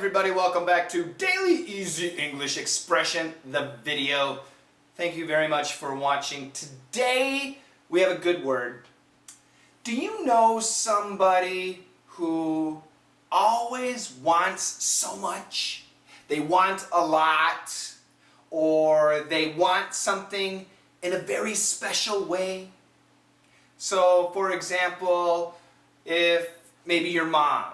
everybody? Welcome back to Daily Easy English Expression, the video. Thank you very much for watching. Today we have a good word. Do you know somebody who always wants so much? They want a lot, or they want something in a very special way. So, for example, if maybe your mom,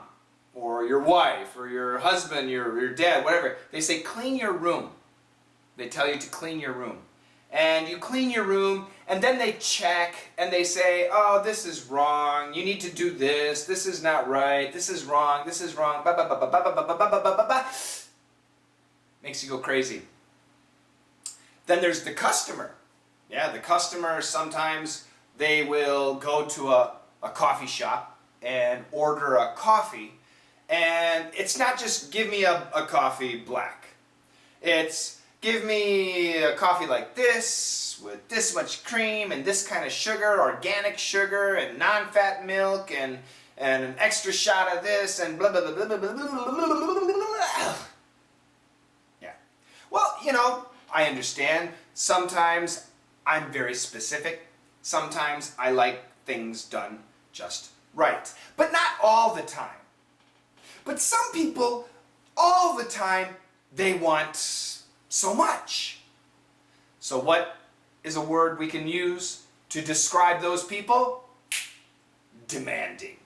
or your wife, or your husband, your dad, whatever, they say, clean your room. They tell you to clean your room. And you clean your room, and then they check, and they say, oh, this is wrong, you need to do this is not right, this is wrong, ba ba ba ba ba ba ba ba ba ba ba. Makes you go crazy. Then there's the customer. Yeah, the customer, sometimes they will go to a coffee shop and order a coffee. And it's not just give me a coffee black. It's give me a coffee like this, with this much cream and this kind of sugar, organic sugar and non-fat milk and an extra shot of this and blah blah blah blah blah blah blah blah. Yeah. Well, you know, I understand. Sometimes I'm very specific. Sometimes I like things done just right. But not all the time. But some people, all the time, they want so much. So what is a word we can use to describe those people? Demanding.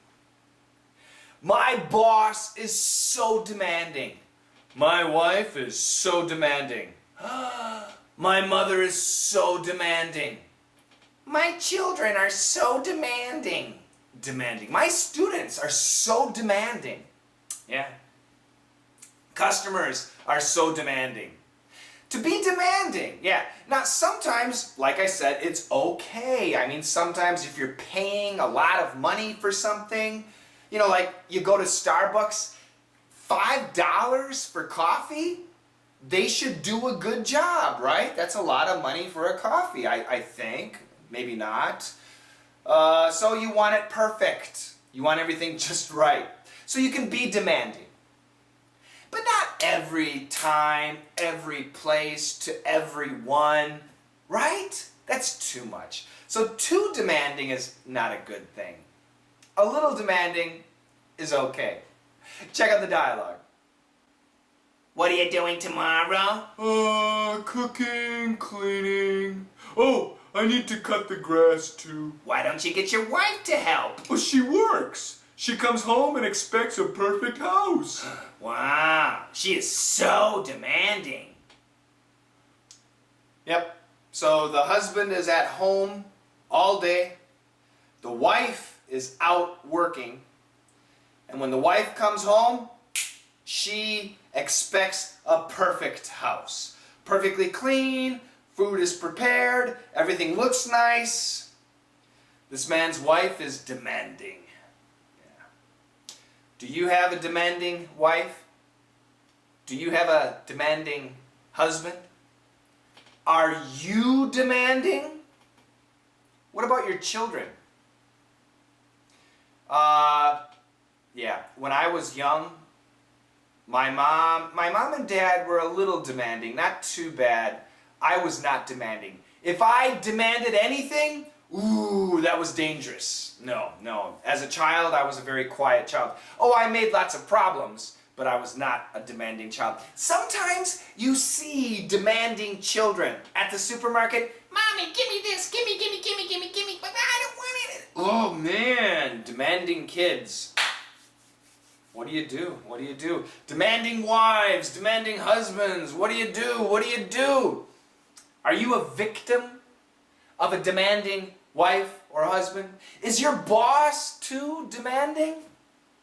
My boss is so demanding. My wife is so demanding. My mother is so demanding. My children are so demanding. Demanding. My students are so demanding. Yeah. Customers are so demanding. To be demanding, yeah. Now sometimes, like I said, it's okay. I mean, sometimes if you're paying a lot of money for something, you know, like you go to Starbucks, $5 for coffee, they should do a good job, right? That's a lot of money for a coffee, I think. Maybe not. So you want it perfect. You want everything just right. So you can be demanding. But not every time, every place, to everyone, right? That's too much. So too demanding is not a good thing. A little demanding is okay. Check out the dialogue. What are you doing tomorrow? Cooking, cleaning. Oh, I need to cut the grass too. Why don't you get your wife to help? Well, she works. She comes home and expects a perfect house. Wow, she is so demanding. Yep, so the husband is at home all day. The wife is out working. And when the wife comes home, she expects a perfect house. Perfectly clean, food is prepared, everything looks nice. This man's wife is demanding. Do you have a demanding wife? Do you have a demanding husband? Are you demanding? What about your children? Yeah, when I was young, my mom and dad were a little demanding, not too bad. I was not demanding. If I demanded anything, ooh, that was dangerous. No. As a child, I was a very quiet child. Oh, I made lots of problems, but I was not a demanding child. Sometimes you see demanding children at the supermarket. Mommy, give me this, give me, but I don't want it. Oh man, demanding kids. What do you do? What do you do? Demanding wives, demanding husbands. What do you do? What do you do? Are you a victim of a demanding wife or husband? Is your boss too demanding?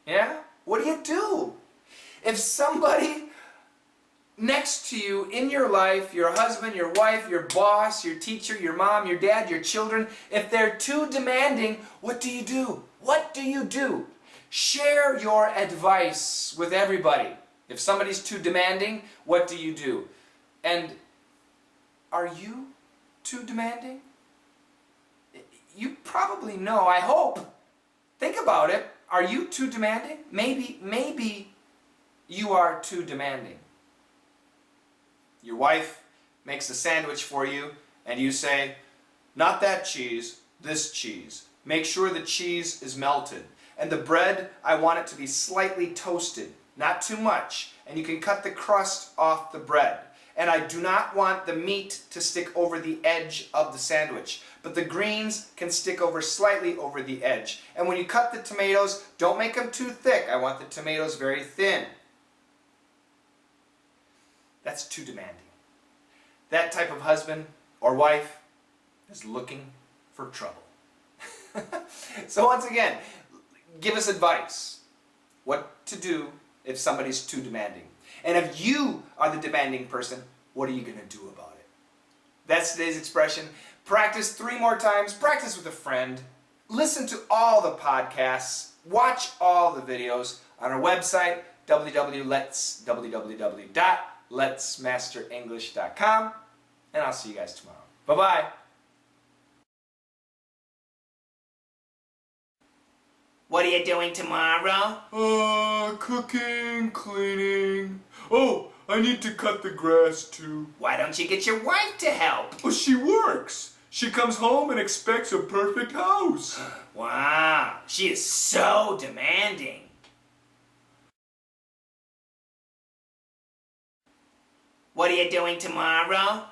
Yeah? What do you do? If somebody next to you in your life, your husband, your wife, your boss, your teacher, your mom, your dad, your children, if they're too demanding, what do you do? What do you do? Share your advice with everybody. If somebody's too demanding, what do you do? And are you too demanding? You probably know, I hope. Think about it. Are you too demanding? Maybe you are too demanding. Your wife makes a sandwich for you and you say, not that cheese, this cheese. Make sure the cheese is melted. And the bread, I want it to be slightly toasted, not too much. And you can cut the crust off the bread. And I do not want the meat to stick over the edge of the sandwich, but the greens can stick over slightly over the edge. And when you cut the tomatoes, don't make them too thick. I want the tomatoes very thin. That's too demanding. That type of husband or wife is looking for trouble. So once again, give us advice. What to do if somebody's too demanding. And if you are the demanding person, what are you going to do about it? That's today's expression. Practice 3 more times. Practice with a friend. Listen to all the podcasts. Watch all the videos on our website, www.letsmasterenglish.com. And I'll see you guys tomorrow. Bye-bye. What are you doing tomorrow? Cooking, cleaning. Oh, I need to cut the grass too. Why don't you get your wife to help? Well, she works. She comes home and expects a perfect house. Wow, she is so demanding. What are you doing tomorrow?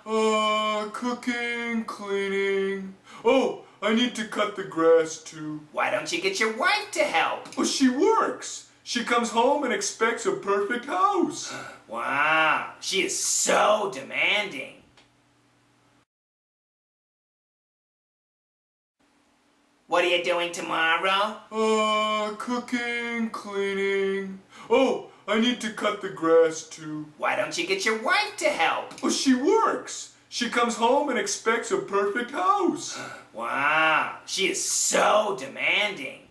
Cooking, cleaning. Oh, I need to cut the grass too. Why don't you get your wife to help? Well, she works. She comes home and expects a perfect house. Wow, she is so demanding. What are you doing tomorrow? Cooking, cleaning. Oh, I need to cut the grass too. Why don't you get your wife to help? Well, she works. She comes home and expects a perfect house. Wow, she is so demanding.